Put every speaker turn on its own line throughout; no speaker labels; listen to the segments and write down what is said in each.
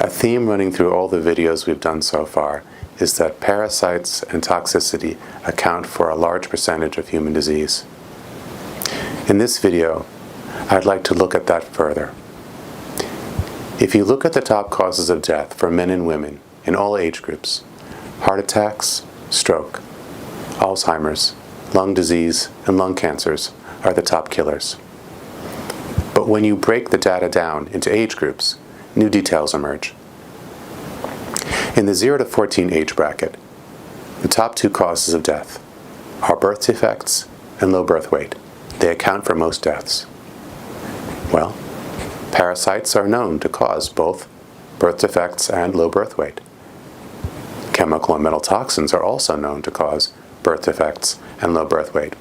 A theme running through all the videos we've done so far is that parasites and toxicity account for a large percentage of human disease. In this video, I'd like to look at that further. If you look at the top causes of death for men and women in all age groups, heart attacks, stroke, Alzheimer's, lung disease, and lung cancers are the top killers. But when you break the data down into age groups, new details emerge. In the 0 to 14 age bracket, the top two causes of death are birth defects and low birth weight. They account for most deaths. Well, parasites are known to cause both birth defects and low birth weight. Chemical and metal toxins are also known to cause birth defects and low birth weight.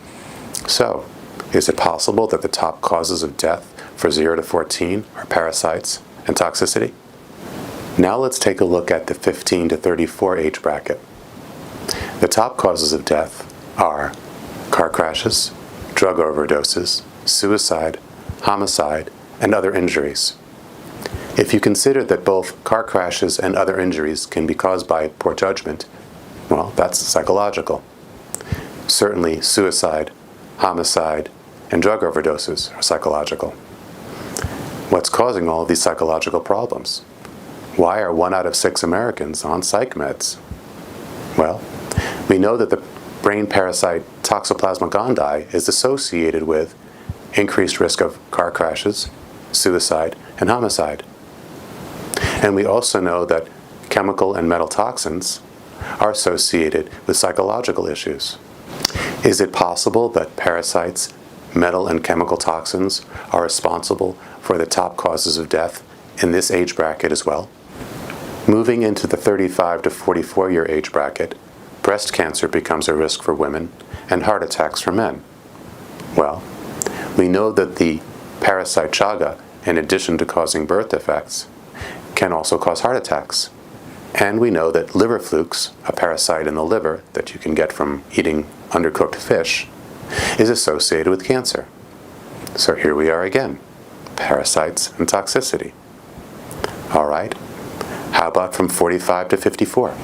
So, is it possible that the top causes of death for 0 to 14 are parasites and toxicity? Now let's take a look at the 15 to 34 age bracket. The top causes of death are car crashes, drug overdoses, suicide, homicide, and other injuries. If you consider that both car crashes and other injuries can be caused by poor judgment, well, that's psychological. Certainly suicide, homicide, and drug overdoses are psychological. What's causing all of these psychological problems? Why are 1 out of 6 Americans on psych meds? Well, we know that the brain parasite Toxoplasma gondii is associated with increased risk of car crashes, suicide, and homicide. And we also know that chemical and metal toxins are associated with psychological issues. Is it possible that parasites, metal and chemical toxins are responsible for the top causes of death in this age bracket as well? Moving into the 35 to 44 year age bracket, breast cancer becomes a risk for women and heart attacks for men. Well, we know that the parasite chaga, in addition to causing birth defects, can also cause heart attacks. And we know that liver flukes, a parasite in the liver that you can get from eating undercooked fish, is associated with cancer. So here we are again, parasites and toxicity. All right, how about from 45 to 54?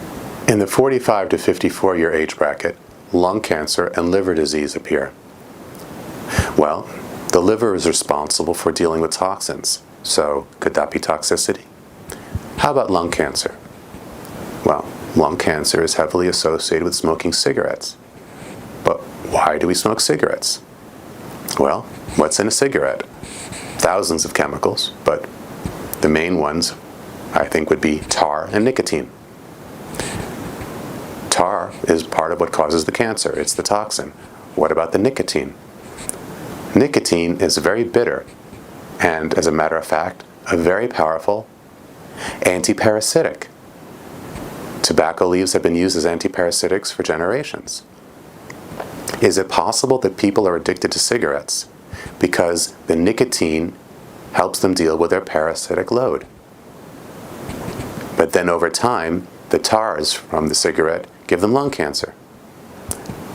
In the 45 to 54 year age bracket, lung cancer and liver disease appear. Well, the liver is responsible for dealing with toxins, so could that be toxicity? How about lung cancer? Well, lung cancer is heavily associated with smoking cigarettes. But why do we smoke cigarettes? Well, what's in a cigarette? Thousands of chemicals, but the main ones, I think, would be tar and nicotine. Tar is part of what causes the cancer. It's the toxin. What about the nicotine? Nicotine is very bitter and, as a matter of fact, a very powerful antiparasitic. Tobacco leaves have been used as antiparasitics for generations. Is it possible that people are addicted to cigarettes because the nicotine helps them deal with their parasitic load? But then over time, the tars from the cigarette give them lung cancer.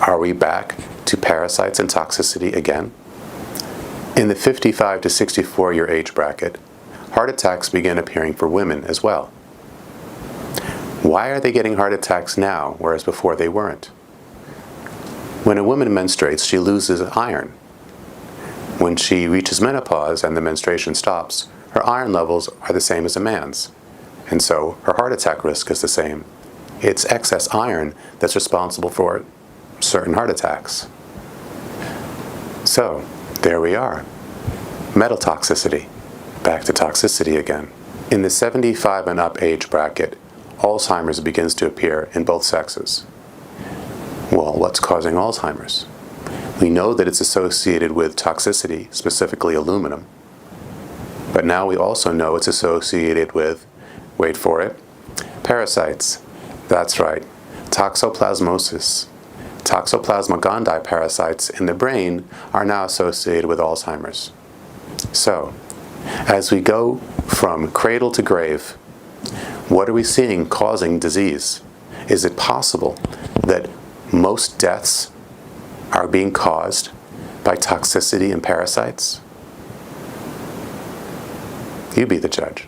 Are we back to parasites and toxicity again? In the 55 to 64 year age bracket, heart attacks begin appearing for women as well. Why are they getting heart attacks now, whereas before they weren't? When a woman menstruates, she loses iron. When she reaches menopause and the menstruation stops, her iron levels are the same as a man's. And so her heart attack risk is the same. It's excess iron that's responsible for certain heart attacks. So, there we are. Metal toxicity. Back to toxicity again. In the 75 and up age bracket, Alzheimer's begins to appear in both sexes. Well, what's causing Alzheimer's? We know that it's associated with toxicity, specifically aluminum. But now we also know it's associated with, wait for it, parasites. That's right, toxoplasmosis. Toxoplasma gondii parasites in the brain are now associated with Alzheimer's. So, as we go from cradle to grave, what are we seeing causing disease? Is it possible that most deaths are being caused by toxicity and parasites? You be the judge.